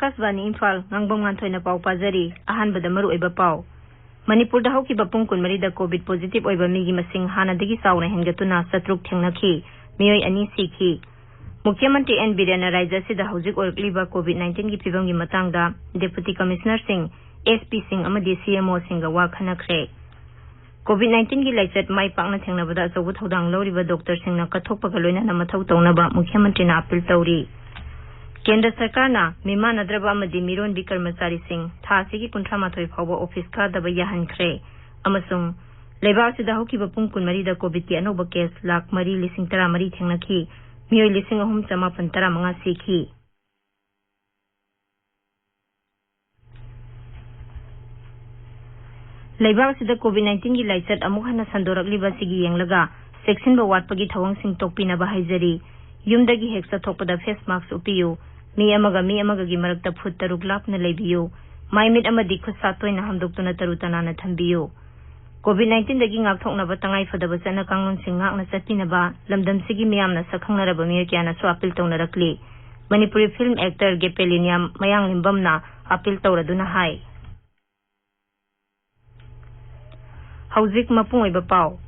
Akasvani Imphal Ngangbam Nganthoi na pau pazari ahanbada maru oiba pau Manipur da haukiba pung kunmari da COVID positive oiba migi masing hanadagi sauna hengatuna satruk thengnakhi miyoi ani sikhi Mukhyamantri N Birena Raija sida haujik orakliba COVID-19 gi phibamgi matangda Deputy Commissioner Singh SP Singh amadi CMO Singh wa khanakre COVID-19 gi laichat mai pakna thengnabada achobu thodang loriba Dr. Singh na kathokpaga loinana mathau tawnaba Mukhyamantri na appeal tawri Kendra Sarkar na Mima Nadraba amadi Miron Bi Karmachari Singh tha sigi kunthra mathoi phawba office ka daba yahankhre amasung leibak sida hokiba pung kunmari da COVID ki anoba case lakh mari lising tara mari thengnakhi miyoi lising ahum chamapan tara manga sikhi leibak sida COVID-19 gi laichat amuk hana sandorakliba sigi yenglaga section ba watpagi thawang sing tokpina ba haijari yumdagi heksa thokpada face mask upiyu mi amaga gi marakta phut taruk lapna leibiyu maimit amadi khusa toina hamdoktuna tarutana na thambiyu COVID-19 dagi ngakthokna ba tangai fadaba chana kanglon singak na chatina ba lamdam sigi miyamna sakhangna raba mi kyana so appeal tawna rakli Manipuri film actor Gepelinia mayang limbamna appeal tawraduna hai Hauzik mapung oiba pau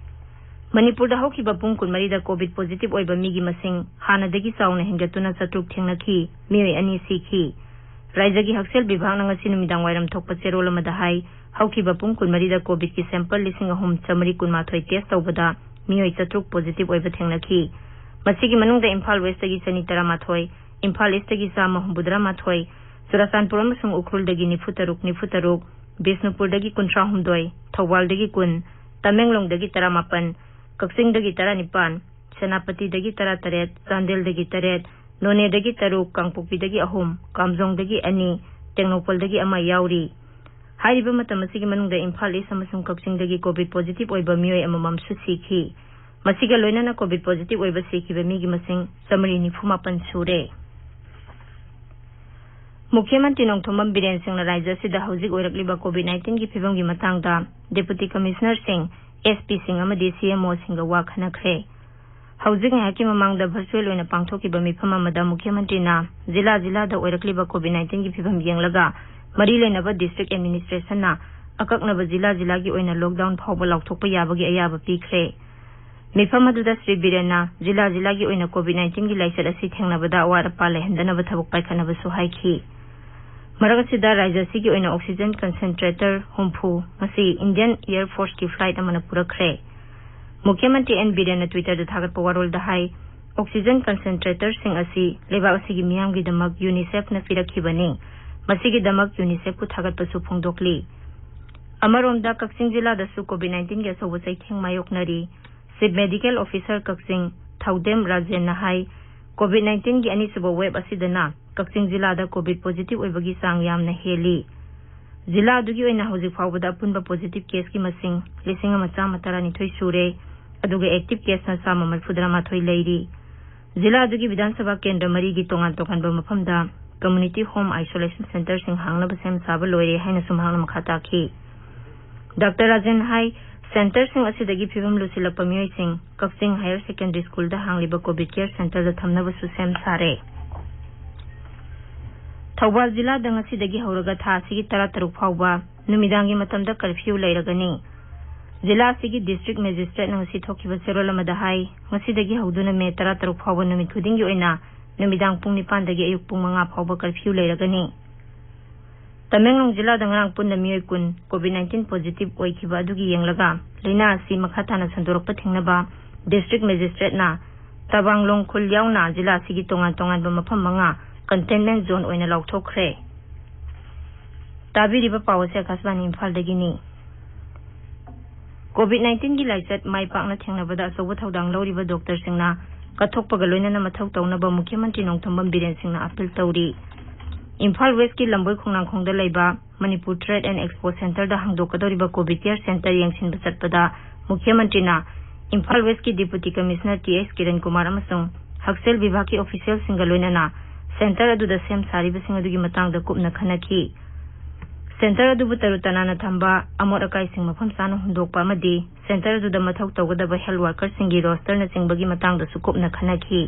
Manipur da haukiba pung kunmari da COVID positive oiba migi masing hanadagi sauna hengatuna satruk thengnakhi miyoi ani sikhi Raijagi Haksel Bibhag na ngasi numidang wairam thokpa cherol amada hai haukiba pung kunmari da COVID ki sample lising ahum chamari kunmathoi test tawbada miyoi satruk positive oiba thengnakhi masigi manungda Imphal West dagi chani tara mathoi Imphal East dagi sama humbudra mathoi Surasanpur amasung Ukhrul dagi nifutaruk Bisnupur dagi kunthra humdoi Thawal dagi kun Tamenglong dagi tara mapan Kaksing dagi tara nipan Senapati dagi tara taret Sandel dagi taret None dagi taruk Kangpukpi dagi ahum Kamjong dagi ani Tengnopal dagi ama yauri Hariba matamasigi manungda Imphal East amasung Kaksing dagi COVID positive oiba miyoi amamam su sikhi Masiga loinana COVID positive oiba sikhiba migi masing Samari nifumapan sure Mukhyamantri Nongthombam Biren Singh na Raija sida haujik oirakliba COVID-19 gi phibamgi matangda Deputy Commissioner Singh SP Singh amadi CMO Singh wa khanakre haujik ngaki mamangda virtual oina pangthokiba mifam amada Mukhyamantri na zila da oirakliba COVID-19 gi phibam yenglaga mari leinaba district administration na akaknaba zila gi oina lockdown phawba laukthokpa yabagi ayaba pikre mifam aduda Sri Birena zila gi oina COVID-19 gi laisat asi thengnabada awara pale hendanaba thabuk paikhanaba su haikhi Maragasida Raija sigi oina oxygen concentrator humpu masi Indian Air Force ki flight amana purakre Mukhyamantri N Birena Twitter da thagat pawarol da hai oxygen concentrator sing asi leba asigi miyamgi damak UNICEF na pirakhibani masigi damak UNICEF ku thagat pasu phongdokli Amaronda Kaksing jila da su COVID-19 ge sobo chai thengmayoknari Chief Medical Officer Kaksing Thaudem Rajen na hai COVID-19 gi ani subo web asidana Kaksing jila da COVID positive oibagi sang yamna heli jila dugi oina hojik phawbada punba positive case ki masing lising amacha matara ni thoi sure aduga active case na sama malfudra ma thoi leiri jila dugi Vidhan Sabha Kendra mari gi tongan ba mafamda community home isolation center sing hangna basem saba loire haina sumhangna makhata ki Dr. Rajan hai center sing asidagi phibam lusilakpa miyoi sing Kaksing Higher Secondary School da hangliba COVID care center da thamna basu sem sare Thawbal jila da ngasidagi hauraga tha sigi tara taruk phawba numidangi matamda curfew leiragani jila sigi district magistrate na ngasi thokiba serol amada hai ngasidagi hauduna me tara taruk phawba numit khudingi oina numidang pung 9 dagi ayuk pung 5 phawba curfew leiragani Tamenglong jila da ngarang punna miyoi kun COVID-19 positive oikhiba adugi yenglaga leina si makhathana sandorokpa thingnaba district magistrate na Tabanglong khul yauna jila sigi tongan ba mafam manga containment zone oina laukthokre tabiriba pawase Akasvani Imphal dagini COVID-19 gi laichat mai pakna thengnabada asobo thodang loriba Dr. Singh na kathokpaga loinana mathau tawnaba Mukhyamantri Nongthombam Biren Singh na appeal tawri Imphal West ki lamboi khongnang khongda leiba Manipur Trade and Expo Center da hangdokadoriba COVID care center yengsinba chatpada Mukhyamantri na Imphal West ki Deputy Commissioner TS Kiran Kumar amasung Haksel Bibhag ki official singa loinana center aduda sem sariba sing adugi matangda kupna khanakhi center adubu tarutana na thamba amor akai sing mafam sana hundokpa amadi center aduda mathau tawgadaba health worker singi roster na singbagi matangda su kupna khanakhi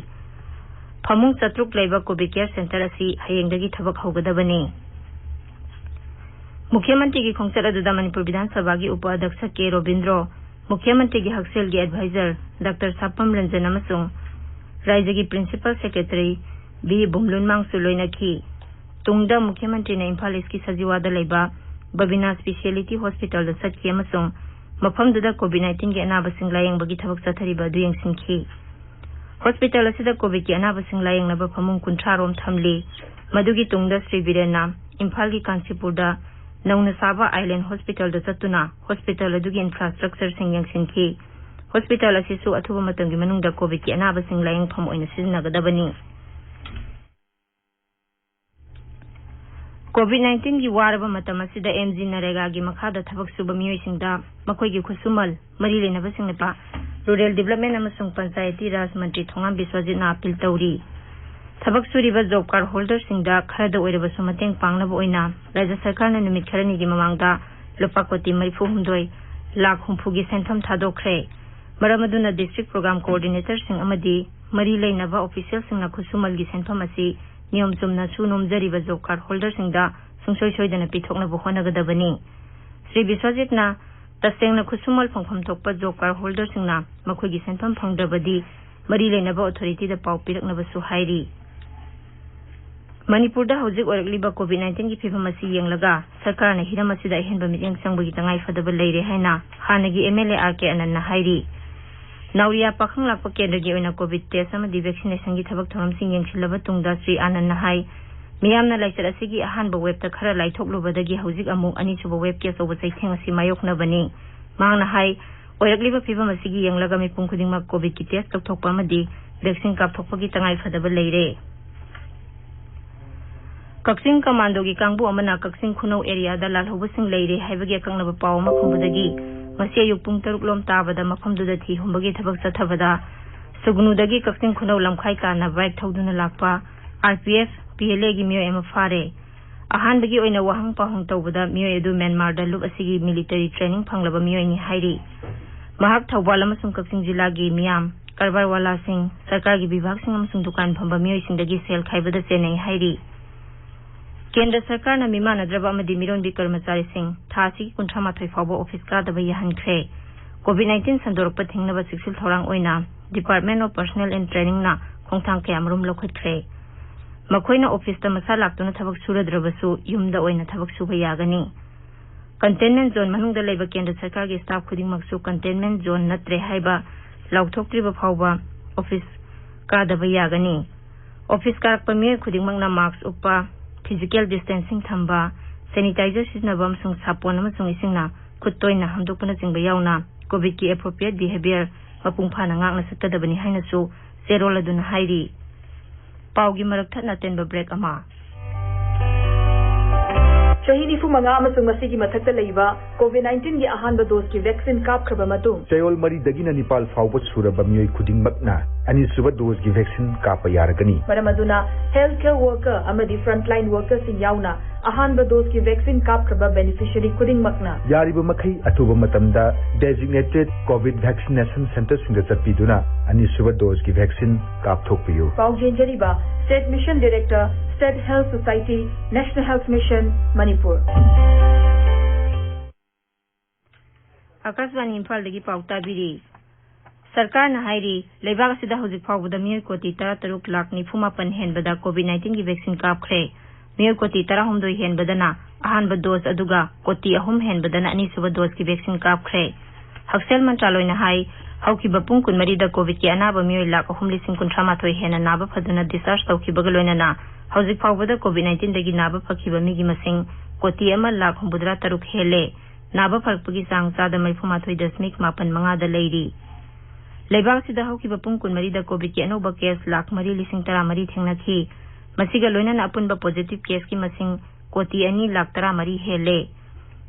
ꯐꯃꯨꯡ 7 ꯂꯩꯕ Covid care centre असी हयेंगदगी थबक हौगदबनी मुख्यमंत्री की खोंगचत अदुदा मणिपुर विधानसभा की उपाध्यक्ष के रोबिंद्रो मुख्यमंत्री की हक्सेल की एडवाइजर डॉक्टर सापम रंजन अमसुंग राज्य की प्रिंसिपल सेक्रेटरी बी बुमलुनमांग सुलोइनखी तुंगदा मुख्यमंत्री ने इम्फाल इसकी सजीवादा लेबा बबिना स्पेशलिटी हॉस्पिटल सटकी अमसुंग मफमदुदा कोविड-19 के अनाबसिंग लायेंबगी थबक चथरिबा दु यंगसिंखी हॉस्पिटल असिदा कोविड के अनाबसिंग लायेंगनबा फमुंग 30 रोम थमली मदुगी तुंगदा श्री वीरेना इम्फाल की कांचीपुरदा नौना साबा आइलैंड हॉस्पिटल दा चतुना हॉस्पिटल अदुगी इंफ्रास्ट्रक्चर सिंग यंगसिंखी हॉस्पिटल असिसु अथुबा मतंगी मनुंगदा कोविड के अनाबसिंग लायेंगफम ओइना सिजनगदबनी कोविड-19 की वारबा मतम असिदा एमजी नरेगा की मखादा थबक सुबा मियोइसिंगदा मखोइगी खुसुमल मरी लेनबसिंगपा रूरल डेवलपमेंट अमसुंग पंचायती राज मंत्री थोंगाम बिस्वजितना अपील तौरी थबक सुरीबा जॉब कार्ड होल्डर सिंगदा खरदा ओइरबसु मतेंग पांगनब ओइना राज्य सरकार ने निमित खरनी की ममांगदा लुपा कोटी 34 lakh हुंफुगी xanthan थादोखरे मरमदुना district programme coordinator सिंग अमदी मरी लेनबा ऑफिशियल सिंगना खुसुमल की सेंथम असि नियम चुमना सु नोमजरीबा जॉब कार्ड होल्डर सिंगदा सुंसोय सोयदना पिथोकनबो होनगदबनी श्री बिस्वजितना तसेंगना खुसुमल फंगफम थोकपा जॉब कार्ड होल्डर सिंगना मखोइगी सेंथम फंगदबदी मरी लेनबा अथॉरिटी दा पाउ पिरकनबसु हाइरी मणिपुर हौजिक ओरकलिबा कोविड-19 की फिभम असी येंगलगा सरकार ने हिरम असिदा हेनबा मिटिंग संबगी तंगाई फदब लेरे हैना हानगी एमएलए आरके अनन्ना हाइरी नाउरिया पाखंग लाप केंद्र की ओइना कोविड टेस्ट अमदी वैक्सीनेशन की थबक थरम सिंग येंगसिलबा तुंगदा श्री आनन्ना हाई मियामना लाइचर असिगी अहानबा वेब ता खरा लाइथोकलुबदगी हौजिक अमु अनिसुबा वेब केस ओबा सैथेंग असी मायोखनबनी मांगना हाई ओरकलिबा फिभम असिगी येंगलगा मिपुंग खुदिंगमा कोविड की टेस्ट तौथोकपा अमदी वैक्सीन कापथोकपगी तंगाई फदब लेरे कक्सिंग कमांडो की कांगबु अमना कक्सिंग खुनौ एरिया दा लालहौबसिंग लेरे हाइबगे अकंगनबा पाव अमा खुंबदगी मसे अयुक पुंग 3 लोम ताबदा मफमदुदा थी हुंबगे थबक चथबदा सुगनुदगी कक्सिंग खुनौ लमखाई काना बाइक थौदुना लाकपा आरपीएफ पीएलए की मियो एम फारे अहानबगी ओइना वहांग पाहुंग तौबदा मियो एदु म्यांमार दा लुप असिगी मिलिटरी ट्रेनिंग फंगलबा मियोइनी हाइरी महाक थौबाल अमसुंग कक्सिंग जिला की मियाम करबार वाला सिंह सरकार की विभाग सिंह अमसुंग दुकान फंबा मियोइसिंगदगी सेल खाइबदा चेनै हाइरी केंद्र सरकार ने मिमानद्रबा अमदी मिरोनबी कर्मचारी सिंह थासी 38 फावबा ऑफिस कादबा याहनख्रे कोविड-19 संदोरप थिंगनबा सिक्सिल थौरांग ओइना department of personnel and training ना खोंगथांग कयामरुम लौखटख्रे मखोइना ऑफिस ता मसा लाक्तुना थबक सुरद्रबसु युमदा ओइना थबक सुबा यागनी कंटेनमेंट जोन मनुंगदा लेबा केंद्र सरकार के स्टाफ खुदिंगमकसु कंटेनमेंट जोन नत्रे हाइबा लाउथोक्त्रिबा फावबा ऑफिस कादबा यागनी ऑफिस कारकपा मियोय खुदिंगमकना मास्क उपा फिजिकल डिस्टेंसिंग थंबा सैनिटाइजर सिजनबम सुंग सापोन अमसुंग इसिंगना खुत्तोइना हमदोकना चिंबा यावना कोविड की एप्रोप्रिएट बिहेवियर मपुंग फाना ngang सकदबनी हाइनसु जेरोल अदुना हाइरी पाउगी मरक थना तेनबा ब्रेक अमा शहीद इफु मंगा अमसुंग मसिगी मथक्ता लैबा कोविड-19 की अहानबा डोज की वैक्सीन कापख्रबा मतुंग चयोल मरी दगिना निपाल फाउबा सुरबा मियोय खुदिंगमकना अनिसुबा डोज की वैक्सीन कापा यारगनी मरमदुना हेल्थ केयर वर्कर अमदी फ्रंटलाइन वर्कर सिंग यावना अहानबा डोज की वैक्सीन कापख्रबा बेनिफिशियरी खुदिंगमकना यारिबा मखै अथुबा मतमदा डेजिग्नेटेड कोविड वैक्सीनेशन सेंटर सिंग चटपीदुना अनिसुबा डोज की वैक्सीन कापथोकपियु पाउजेंजरीबा state mission director state health society national health mission Manipur Akashvani Imphal पाउता बिरी सरकार हाइरी लेबाग असिदा हौजिक फावबदा मियोय कोटी 13 लाख 94 हेनबदा कोविड-19 की वैक्सीन कापख्रे मियोय कोटी 13 हेनबदना अहानबा डोज अदुगा कोटी 3 हेनबदना अनिसुबा डोज की वैक्सीन कापख्रे हक्सेल मंत्रालयना हाई हौकिबा पुंग 14 दा कोविड की अनाबा मियोय लाख 3,38 हेना नाबा फदुना डिस्चार्ज तौखिबगा लोइनना हौजिक फावबदा कोविड-19 दगी नाबा फखिबा मिगी मसिंग कोटी 1,53 हेले नाबा फरकपगी चांग चादा 34.5 दा लेरी लेबाग सिदा हौकिबा पुंग 14 दा कोविड की अनोबा केस लाख 3,13 थेंगनाखी मसिगा लोइनना अपुनबा पॉजिटिव केस की मसिंग कोटी 2,13 हेले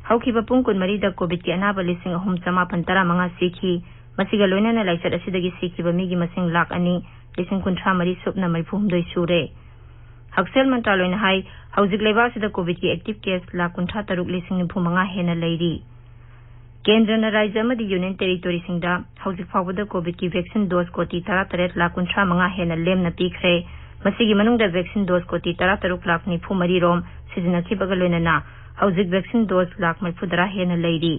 हौकिबा पुंग 14 दा कोविड की अनाबा 3,915 सीखी मसिगा लोइनना लाइचर असिदगी सीखिबा मिगी मसिंग लाख 2,13 सुपना 34 सूरे हक्सेल मंत्रालयना हाई हौजिक लेबाग सिदा कोविड की एक्टिव केस लाख 63,95 हेना लेरी केंद्रना राज्य अमदी यूनियन टेरिटोरी सिंगदा हौजिक फावबदा कोविड की वैक्सीन डोज कोटी 13,35,000 हेना लेमना पीखरे मसिगी मनुंगदा वैक्सीन डोज कोटी 13,93,000 रोम सिजनखिबगा लोइनना हौजिक वैक्सीन डोज 1,40,000 हेना लेरी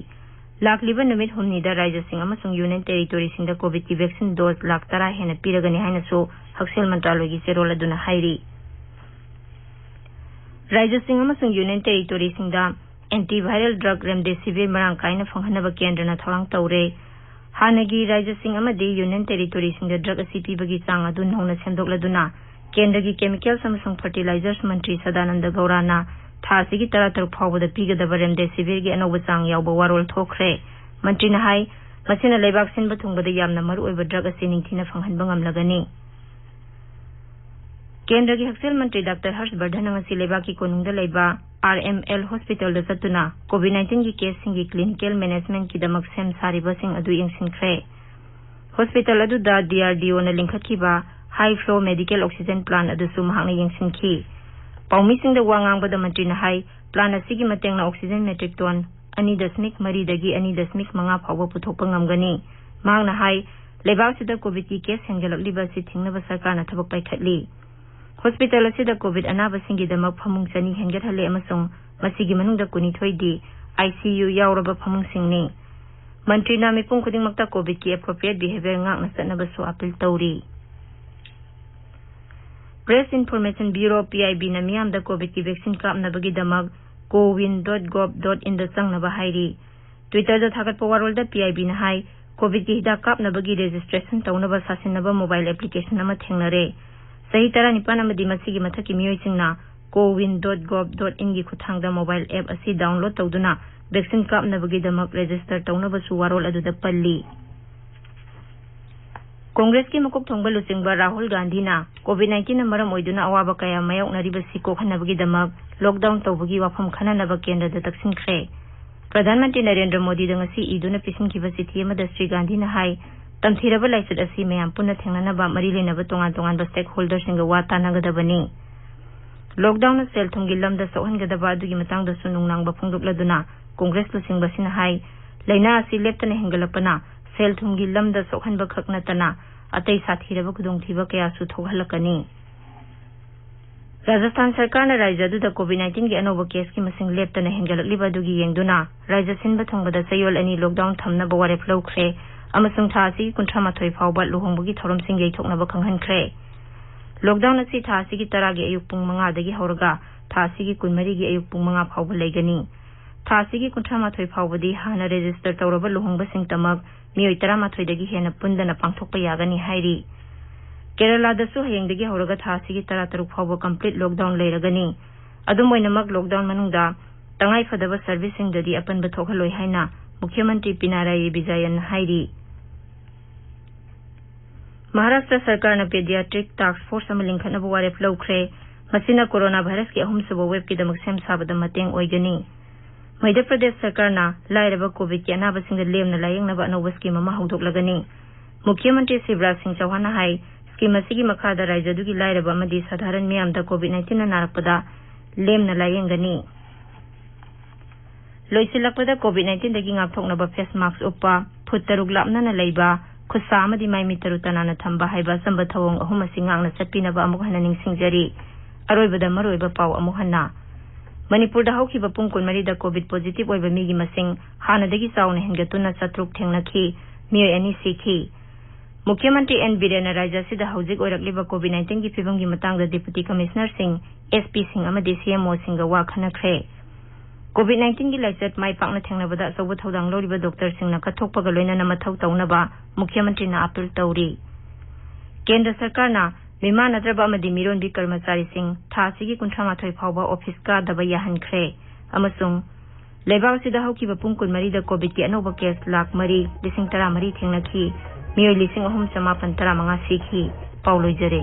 लाखलिबा नुमित हुमनीदा राज्य सिंग अमसुंग यूनियन टेरिटोरी सिंगदा कोविड की वैक्सीन डोज 1,10,000 हेना पीरगनी हाइनसु हक्सेल मंत्रालयगी चेरोल अदुना हाइरी राज्य सिंग अमसुंग यूनियन टेरिटोरी सिंगदा एंटीवायरल ड्रग रेमडेसिविर मरांग कायना फंगहनबा केंद्रना थौरांग तौरे हानगी राज्य सिंग अमदी यूनियन टेरिटोरी सिंगदा ड्रग असि पीबगी चांग अदु नौना सेमदोकलदुना केंद्रगी केमिकल्स अमसुंग फर्टिलाइजर्स मंत्री सदानंद गौराना थासिगी 13 फावबदा पीगदबा रेमडेसिविरगी अनौबा चांग यावबा वारोल थोखरे मंत्रीना हाई मसिना लेबाक सिनबा थुंगबदा यामना मरुओइबा ड्रग असि निंगथिना फंगहनबा ngamlagani केंद्र की हक्सेल मंत्री डॉक्टर हर्षवर्धन अंगसी लेबा की कोनुंगदा लेबा RML हॉस्पिटल द चतुना कोविड-19 की केस सिंगी क्लिनिकल मैनेजमेंट की दमक सेम सारिबा सिंग अदु यंगसिनख्रे हॉस्पिटल अदु दा DRDO न लिंखतखिबा high flow medical oxygen plant अदु सु महांगना यंगसिनखी पाउमी सिंग द वांगांगबदा मंत्री न हाई प्लान असिगी मतेंगना ऑक्सीजन मेट्रिक टन 2.3 दगी 2.5 फावबा पुथोकपा ngamgani मांगना हाई लेबासिदा कोविड की केस हेंगलकलिबा सि थिंगनबा सरकारना थबक पाइखतली हॉस्पिटल असिदा कोविड अनाबसिंगीदमक फमुंग चनी हेंगथले अमसुंग मसिगी मनुंगदा 12 दी ICU यावरबा फमुंगसिंगनी मंत्रीना मिपुंग खुदिंगमक्ता कोविड की एप्रोप्रिएट बिहेवियर ngángna चटनबसु अपील तौरी प्रेस इन्फॉर्मेशन ब्यूरो PIB ना मियामदा कोविड की वैक्सीन कापनबगीदमक kowin.gov.in दा चंगनबा हाइरी ट्विटर दा थागतपा वारोलदा PIB ना हाई कोविड की हिदाक कापनबगी रजिस्ट्रेशन तौनबा सासिनबा मोबाइल एप्लीकेशन अमा थेंगनरे सही तरह निपान अमदी मसिगी मथकी मियोइसिंगना kowin.gov.in की खुथांगदा मोबाइल ऐप असि डाउनलोड तौदुना वैक्सीन कापनबगीदमक रजिस्टर तौनबसु वारोल अदुदा पल्ली कांग्रेस की मकुक थोंगबा लुचिंगबा राहुल गांधी ना कोविड-19 ना मरम ओइदुना अवाबा कया मायोकनरिबा सिकोखनबगीदमक लॉकडाउन तौबगी वाफम खननबा केंद्र दा तक्सिनख्रे प्रधानमंत्री नरेंद्र मोदी दंगसी इदुना पिसिनखिबा चिठी अमदा श्री गांधी ना हाई तमथिरबा लाइसद असि मयाम पुनः थेंगनबा मरी लेनबा तोंगान तोंगान स्टेक होल्डर सिंग वा तानागदबनी lockdown cell थुंगी lambda सोहनगदबा अदुगी मतंगदसु नुंगनांगबा फुंगदुकलदुना Congress लुसिंगबसिना high लैना असि लेप्तना हेंगलपना सेल थुंगी लमदा सोहनबा खकनतना अतै साथीरबा खुदोंथिबा कयासु थोगहलकनी राजस्थान सरकार ने राज्य अदुदा कोविड-19 की अनोबा केस की मसिंग लेप्तना हेंगलकलिबा अदुगी येंगदुना राज्य सिनबा थोंगबदा सयोल अनि लॉकडाउन थमनबा वारेप लौख्रे अमसुंग थासी 38 फावबा लुहोंबगी थौरमसिंग यैथोकनबा खंगहनख्रे लॉकडाउन असि थासी की 10 गी अयुक पुंग 5 दगी हौरगा थासी की 12 गी अयुक पुंग 5 फावबा लेगनी थासी की 38 फावबदी हाना रजिस्टर तौरबा लुहोंबसिंग तमक मियोय 13 दगी हेना पुंदना पांगथोकपा यागनी हाइरी केरला दसु हयेंगदगी हौरगा थासी की 13 फावबा कंप्लीट लॉकडाउन लेरगनी अदुमोइनमक लॉकडाउन मनुंगदा तंगाई फदबा सर्विसिंग ददी अपन बथोखलोय हाइना मुख्यमंत्री पिनाराई विजयन हाइरी महाराष्ट्र सरकार ने पेडियाट्रिक टास्क फोर्स अमा लिंखनबा वारेप लौख्रे मसिना कोरोना वायरस की अहुमसुबा वेब की दमक सेम साबदा मतेंग ओइगनी मध्य प्रदेश सरकार ना लाइरबा कोविड की अनाबसिंग लेमना लायंगनबा अनौबा स्कीम अमा हौदोकलगनी मुख्यमंत्री शिवराज सिंह चौहान हाई स्कीम असिगी मखादा राज्य दुगी लाइरबा अमदी साधारण मियामदा कोविड-19 ना नारकपदा लेमना लायंगनी लोइसिलकपदा कोविड-19 दगी ngaktoknaba फेस मास्क उपा फुट 6 लापना लेबा खुसा अमदी माइमी 3 तनाना थंबा हाइबा संबा थवंग अहुम असि ngángna चटपिनबा अमुक हना निंगसिंगजरी अरोइबदा मरोइबा पाव अमुक हना मणिपुर दा हौखिबा पुंग 12 दा कोविड पॉजिटिव ओइबा मिगी मसिंग हानादगी चावना हेंगतुना 7 थेंगनखी मियोय अनि सिखी मुख्यमंत्री एन बीरेन राज्य सिदा हौजिक ओइरकलिबा कोविड-19 की फिबंगी मतंगदा डिप्टी कमिश्नर सिंह SP सिंह अमदी CMO सिंग वा खनख्रे कोविड-19 की लाइचत माई पाकना थेंगनबदा अचौबा थौदांग लौरिबा डॉक्टर सिंगना कथोकपगा लोइनना मथौ तौनबा मुख्यमंत्री ना अपील तौरी केंद्र सरकार ना मिमा नद्रबा अमदी मिरोनबी कर्मचारी सिंह थासिगी 38 फावबा ऑफिस का दबा याहनख्रे अमसुंग लेबासिदा हौकिबा पुंग 12 दा कोविड की अनोबा केस 1,13,13 थेंगनखी मियोय 3,395 सिखी पाउलोइजरे।